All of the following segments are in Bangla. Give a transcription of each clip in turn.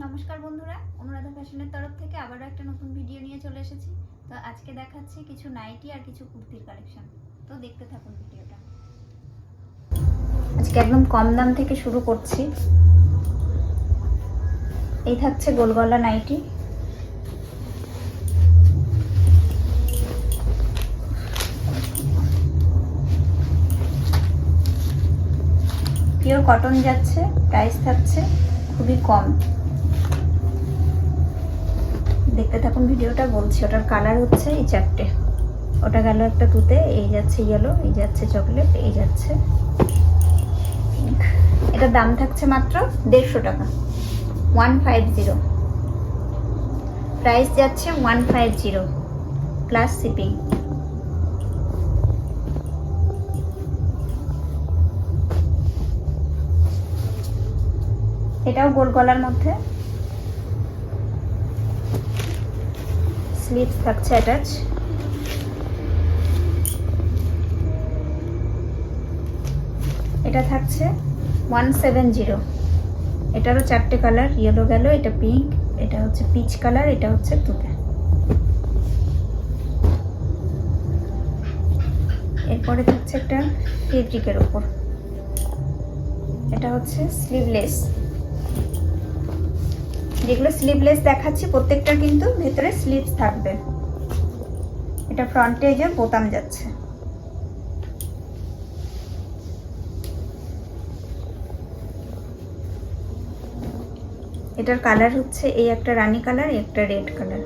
নমস্কার বন্ধুরা, অনুরাধা ফ্যাশনের তরফ থেকে আবারও একটা নতুন ভিডিও নিয়ে চলে এসেছি। তো আজকে দেখাচ্ছি কিছু নাইটি আর কিছু কুর্তির কালেকশন। তো দেখতে থাকুন ভিডিওটা। আজকে একদম কম দাম থেকে শুরু করছি। এই থাকছে গোল গলা নাইটি। পিওর কটন যাচ্ছে, প্রাইস থাকছে খুবই কম। দেখতে থাকুন ভিডিওটা, বলছি। ওটার কালার হচ্ছে এই চারটে। ওটা গেল একটা তুতে, এই যাচ্ছে ইয়েলো, এই যাচ্ছে চকলেট, এই যাচ্ছে পিঙ্ক। এটার দাম থাকছে মাত্র 150 টাকা, 150। প্রাইস যাচ্ছে 150 প্লাস শিপিং। এটাও গোল গলার মধ্যে, স্লিভস থাকছে অ্যাটাচ। এটা থাকছে 170। এটারও চারটে কালার, ইয়েলো গেল, এটা পিঙ্ক, এটা হচ্ছে পিচ কালার, এটা হচ্ছে তুতে। এরপরে থাকছে একটা ফেব্রিকের উপর, এটা হচ্ছে স্লিভলেস। যেগুলো স্লিভলেস দেখাচ্ছি প্রত্যেকটার কিন্তু ভেতরে স্লিভস থাকবে। এটা ফ্রন্টে যে বোতাম যাচ্ছে। এটার কালার হচ্ছে এই একটা রানী কালার, একটা রেড কালার।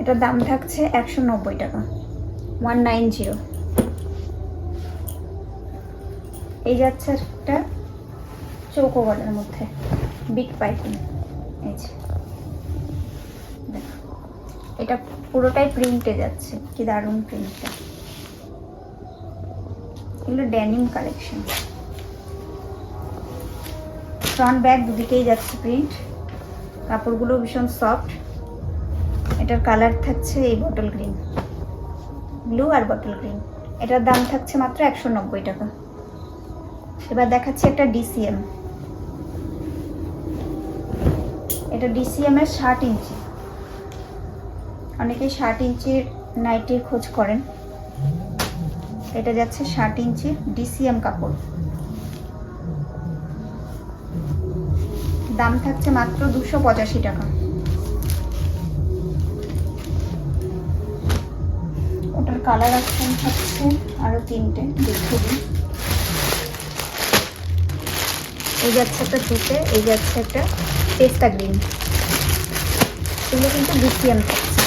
এটার দাম থাকছে 190 টাকা, 190। এই যাচ্ছে একটা চৌকো গলার মধ্যে, বিগ পাইপিং। এই যে দেখো, এটা পুরোটাই প্রিন্টে যাচ্ছে, কি দারুণ প্রিন্টটা। এগুলো ড্যানিম কালেকশন। ফ্রন্ট ব্যাক দুদিকেই যাচ্ছে প্রিন্ট, কাপড়গুলো ভীষণ সফট। এটার কালার থাকছে এই বটল গ্রিন, ব্লু আর বটল গ্রিন। এটার দাম থাকছে মাত্র 190 টাকা। এবার দেখাচ্ছি একটা ডিসিএম। এটা ডিসিএম এর 60 ইঞ্চি। অনেকেই 60 ইঞ্চির নাইটির খোঁজ করেন। এটা যাচ্ছে 60 ইঞ্চি ডিসিএম কাপড়। দাম থাকছে মাত্র 285 টাকা। ওটার কালার অপশন থাকছে আরো 3টে, দেখিয়ে দিই। এই যাচ্ছে একটা তুতে, এই যাচ্ছে একটা পেস্তা গ্রিন। এগুলো কিন্তু ডিসিএম থাকছে।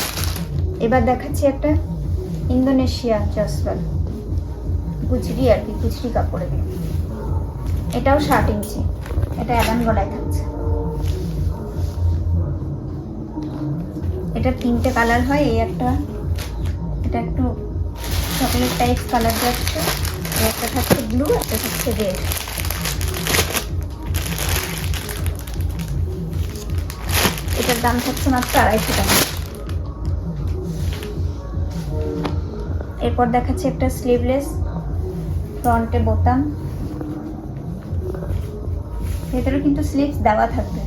এবার দেখাচ্ছি একটা ইন্দোনেশিয়া জসওয়াল, গুজরি আর কি, গুজরি কাপড়ে দিয়ে। এটাও 60 ইঞ্চি। এটা অ্যালান গলায় থাকছে। এটা 3টে কালার হয়। এই একটা, এটা একটু চকলেট টাইপ কালার যাচ্ছে, একটা থাকছে ব্লু, একটা থাকছে রেড। এটার দাম থাকছে মাত্র 250 টাকা। এরপর দেখাচ্ছি একটা স্লিভলেস, ফ্রন্টে বোতাম, ভেতরে কিন্তু স্লিভস দেওয়া থাকবে।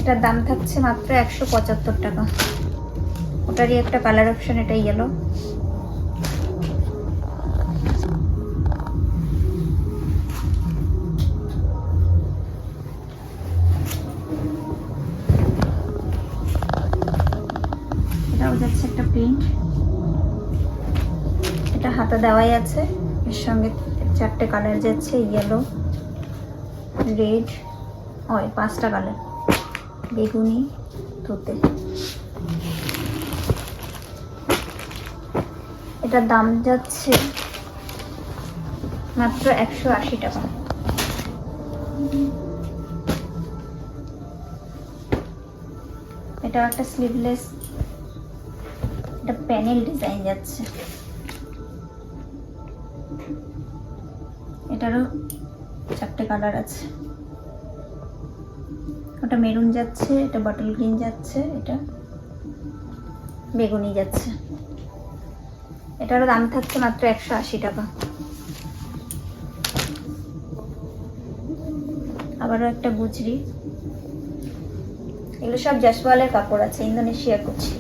এটার দাম থাকছে মাত্র 175 টাকা। ওটারই একটা কালার অপশন, এটা ইয়েলো। এটাও যাচ্ছে একটা প্রিন্ট। এটা হাতা দেওয়াই আছে, এর সঙ্গে 4টে কালার যাচ্ছে, ইয়েলো, রেড, 5টা কালার, বেগুনি, তুতে। এটার দাম যাচ্ছে মাত্র 180 টাকা। এটা একটা স্লিভলেস, এটা প্যানেল ডিজাইন যাচ্ছে। এটারও 4টে কালার আছে। ওটা মেরুন যাচ্ছে, এটা বটল গ্রিন যাচ্ছে, এটা বেগুনি যাচ্ছে। এটারও দাম থাকছে মাত্র 180 টাকা। আবারও একটা গুজরি, এগুলো সব জাসওয়ালের কাপড় আছে, ইন্দোনেশিয়া কুচি।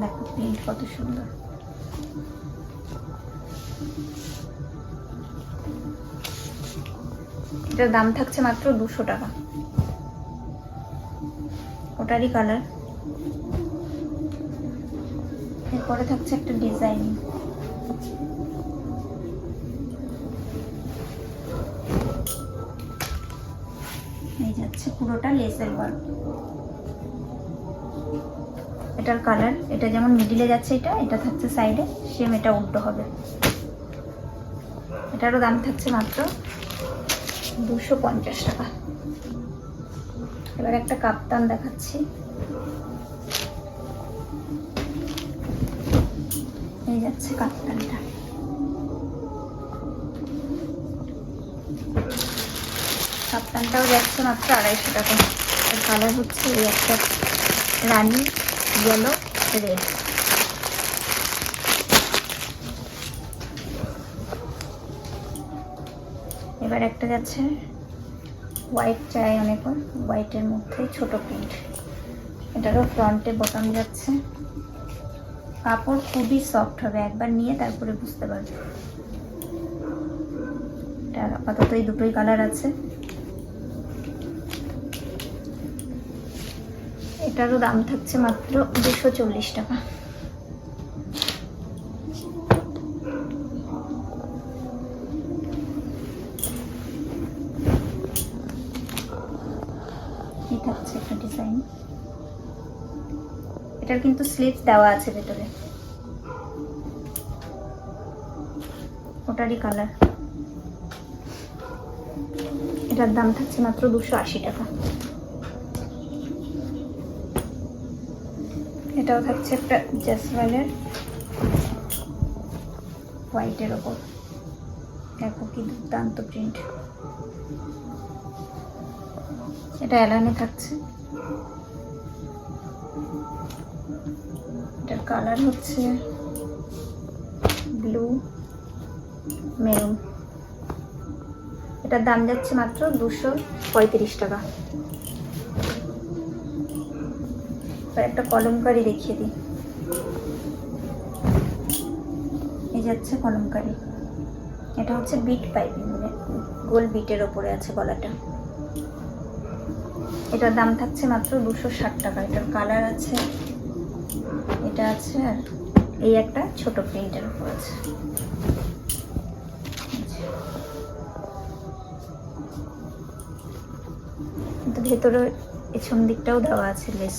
দেখো প্রিন্ট কত সুন্দর। এটার দাম থাকছে মাত্র 200 টাকা। ওটারই কালার। এরপরে থাকছে একটা ডিজাইন, এই যাচ্ছে পুরোটা লেসের ওয়ার্ক। এটার কালার, এটা যেমন মিডিলে যাচ্ছে, এটা থাকছে সাইডে, সেম এটা উল্টো হবে। এটারও দাম থাকছে মাত্র 250 টাকা। এবার একটা কাপ্তান দেখাচ্ছি, এই যাচ্ছে কাপ্তানটা। কাপ্তানটাও যাচ্ছে মাত্র 250 টাকা। এর কালার হচ্ছে এই একটা রানি, ইয়েলো, রেড। এবার একটা যাচ্ছে হোয়াইট, চাই অনেক হোয়াইটের মধ্যে ছোট প্রিন্ট। এটারও ফ্রন্টে বোতাম যাচ্ছে। কাপড় খুবই সফট হবে, একবার নিয়ে তারপরে বুঝতে পারবে। এটা আপাতত এই দুটোই কালার আছে। এটারও দাম থাকছে মাত্র 240 টাকা। এই থাকছে একটা ডিজাইন, এটার কিন্তু স্লিভস দেওয়া আছে ভেতরে, ওটারই কালার। এটার দাম থাকছে মাত্র 280 টাকা। এটাও থাকছে একটা জাসওয়ালের হোয়াইটের ওপর। দেখো কি দুর্দান্ত প্রিন্ট। এটা এলানে থাকছে। এটার কালার হচ্ছে ব্লু মেরুন। এটার দাম যাচ্ছে মাত্র 235 টাকা। একটা কলমকারি দেখিয়ে দিই, এই যাচ্ছে কলমকারি। এটা হচ্ছে বিট পাইপিং, মানে গোল বিটের ওপরে আছে গলাটা। এটার দাম থাকছে মাত্র 260 টাকা। এটার কালার আছে, এটা আছে, আর এই একটা ছোট প্রিন্টের উপর আছে। কিন্তু ভেতরে পেছন দিকটাও দেওয়া আছে লেস।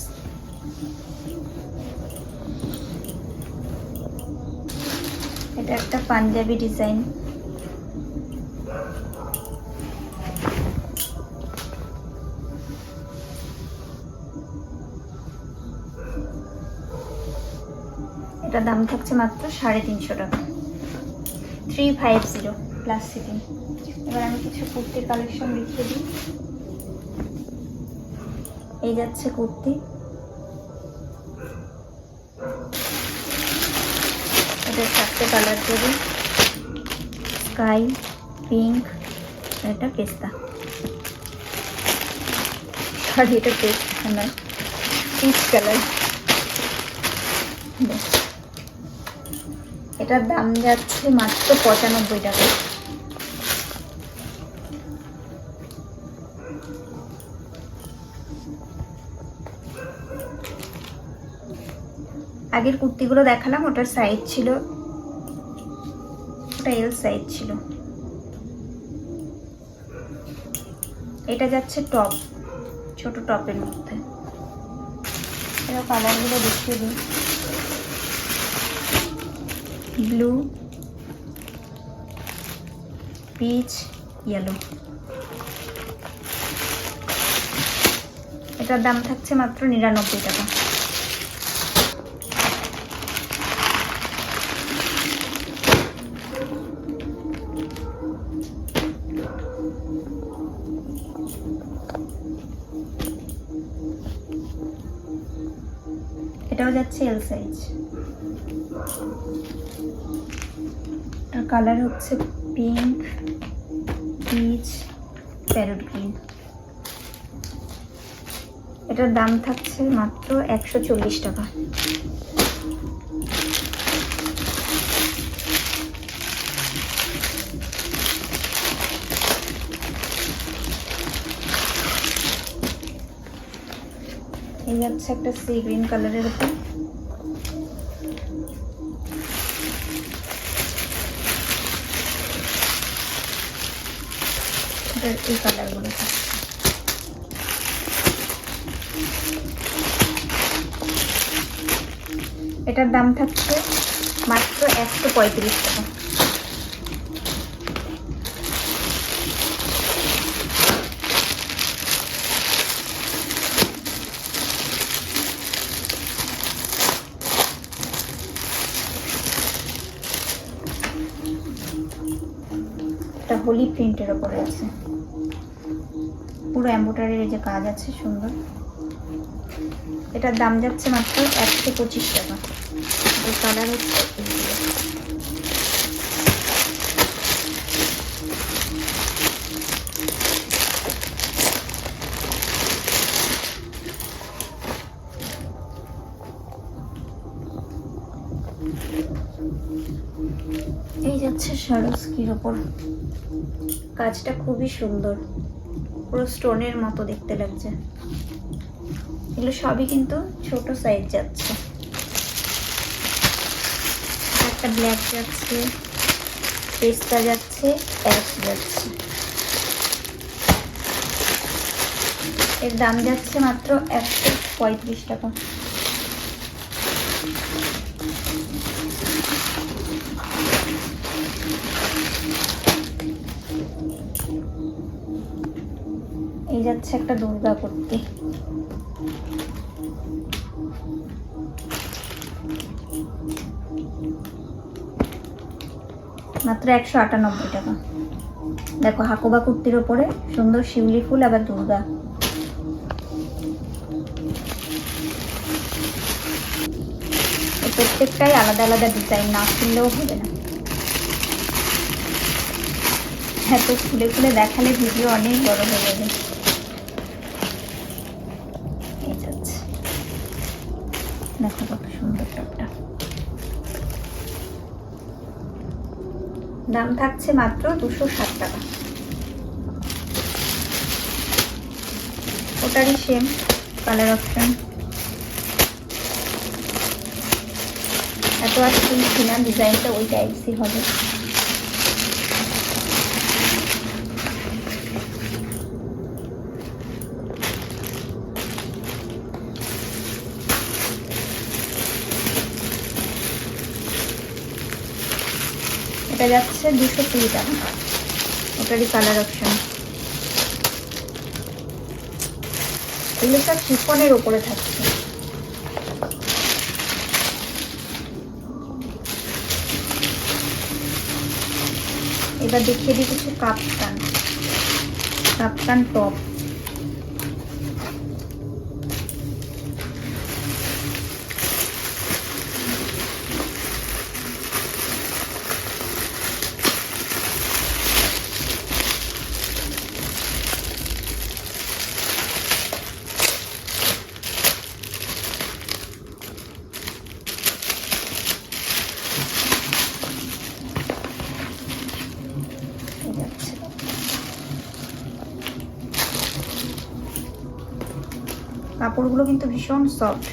এটা একটা পাঞ্জাবি ডিজাইন। এটা দাম থাকছে মাত্র 350 টাকা। 350 প্লাস শিপিং। এবার আমি কিছু কুর্তির কালেকশন দেখিয়ে দিই। এই যাচ্ছে কুর্তি, এটা 4টে কালার দেবে, স্কাই, পিঙ্ক, এটা পেস্তা। সরি, এটা পেস্তা নয়, পিচ কালার। এটার দাম যাচ্ছে মাত্র 95 টাকা। আগের কুর্তিগুলো দেখালাম, ওটার সাইজ ছিল, ওটা এল সাইজ ছিল। এটা যাচ্ছে টপ, ছোট টপের মধ্যে। এটা কালারগুলো দেখিয়ে দিই, ব্লু, পিচ, ইয়েলো। এটার দাম থাকছে মাত্র 99 টাকা। এটাও যাচ্ছে এল সাইজ। এটার কালার হচ্ছে পিঙ্ক, পিচ, প্যারট গ্রিন। এটার দাম থাকছে মাত্র 140 টাকা। এই যাচ্ছে একটা সি গ্রিন কালারের উপর। এই কালারগুলো এটার দাম থাকছে মাত্র 135 টাকা। এটা হোলি প্রিন্টের ওপরে আছে, পুরো এমব্রয়ডারির যে কাজ আছে সুন্দর। এটার দাম যাচ্ছে মাত্র 125 টাকা। এর কালার হচ্ছে এই যাচ্ছে সারস্কির ওপর। কাজটা খুবই সুন্দর, পুরো স্টোনের মতো দেখতে লাগছে। এগুলো সবই কিন্তু ছোট সাইজ যাচ্ছে। একটা ব্ল্যাক যাচ্ছে, পেস্তা যাচ্ছে, অ্যাশ যাচ্ছে। এর দাম যাচ্ছে মাত্র 135 টাকা। এই যাচ্ছে একটা দুর্গা কুর্তি। মাত্র 198 টাকা। দেখো হাকোবা কুর্তির ওপরে সুন্দর শিউলি ফুল, আবার দুর্গা। প্রত্যেকটাই আলাদা আলাদা ডিজাইন, না খুললেও হবে না। হ্যাঁ, তো খুলে খুলে দেখালে ভিডিও অনেক বড় হয়ে যাবে। এই যাচ্ছে, দেখো কত সুন্দর টপটা। দাম থাকছে মাত্র 260 টাকা। ওটারই সেম কালার অপশন। এত আর শুনছি না, ডিজাইনটা ওই টাইপসই হবে। এটা যাচ্ছে 220 টাকা। ওটারই কালার অপশন। এগুলো সব শিফনের ওপরে থাকছে। এবার দেখিয়ে দিই কিছু কাপ্তান টপ। কাপড়গুলো কিন্তু ভীষণ সফট।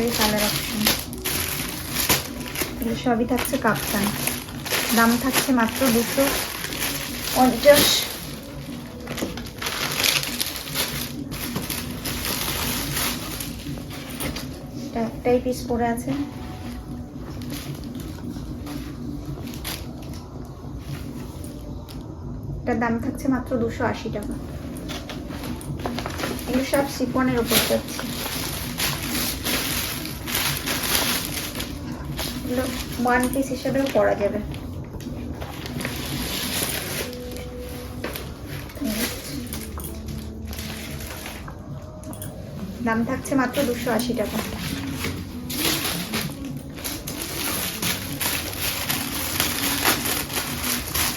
এই কালার অপশন। এগুলো সবই থাকছে কাপ্তান। দাম থাকছে মাত্র 250। একটাই পিস পরে আছে। এটার দাম থাকছে মাত্র 280 টাকা। এগুলো সব শিফনের উপর যাচ্ছে। এগুলো ওয়ান পিস হিসেবেও পরা যাবে। দাম থাকছে মাত্র 280 টাকা।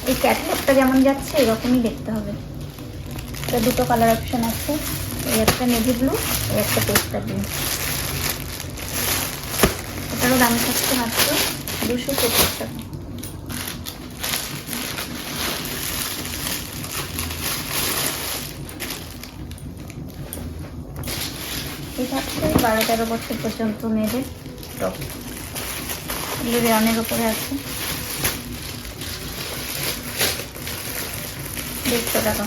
এই ক্যাটলগটা যেমন যাচ্ছে এরকমই দেখতে হবে। এটা দুটো কালার অপশন আছে, এই একটা নেভি ব্লু, এই একটা পেস্তা ব্লু। এটারও দাম থাকছে মাত্র 225 টাকা। এই থাকছে 12-13 বছর পর্যন্ত মেয়েদের টপ, এগুলো রেয়নের উপরে আছে, 150 টাকা।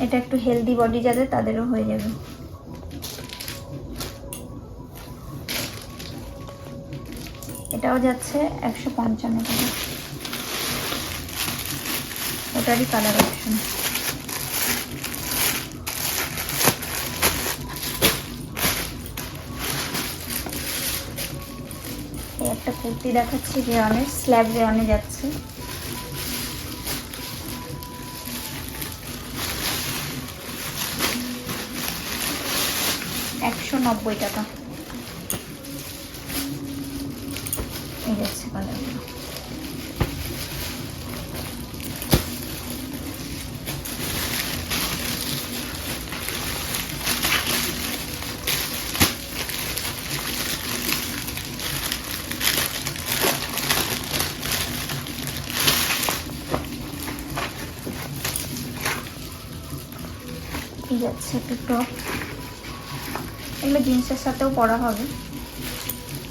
এটা একটু হেলদি বডি যাদের তাদেরও হয়ে যাবে। এটাও যাচ্ছে 155 টাকা। ওটারই কালার অপশন। এই একটা কুর্তি দেখাচ্ছি রেয়নের, স্ল্যাব রেয়নে যাচ্ছে, $190 টাকা। এই যাচ্ছে কালারগুলো। এই যাচ্ছে একটা টপ, এগুলো জিন্সের সাথেও পরা হবে।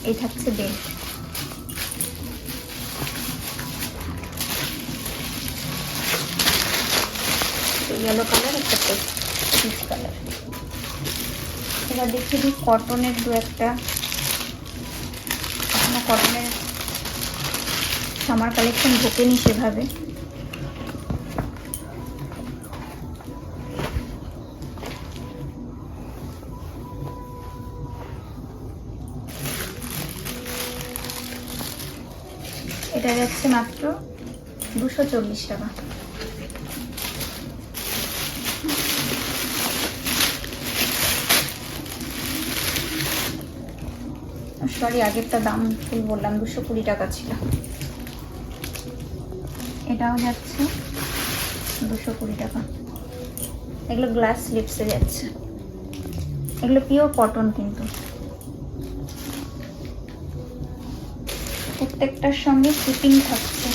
এই থাকছে বেল্ট, ইয়েলো কালার, একটা পিচ কালার। এবার দেখিয়ে দিই কটনের দু একটা, এখনো কটনের সামার কালেকশন ঢোকেনি সেভাবে। এটা যাচ্ছে মাত্র 240 টাকা। সরি, আগেরটা দাম ফুল বললাম, 220 টাকা ছিল। এটাও যাচ্ছে 220 টাকা। এগুলো গ্লাস স্লিপসে যাচ্ছে, এগুলো পিওর কটন, কিন্তু প্রত্যেকটার সঙ্গে শিপিং থাকছে।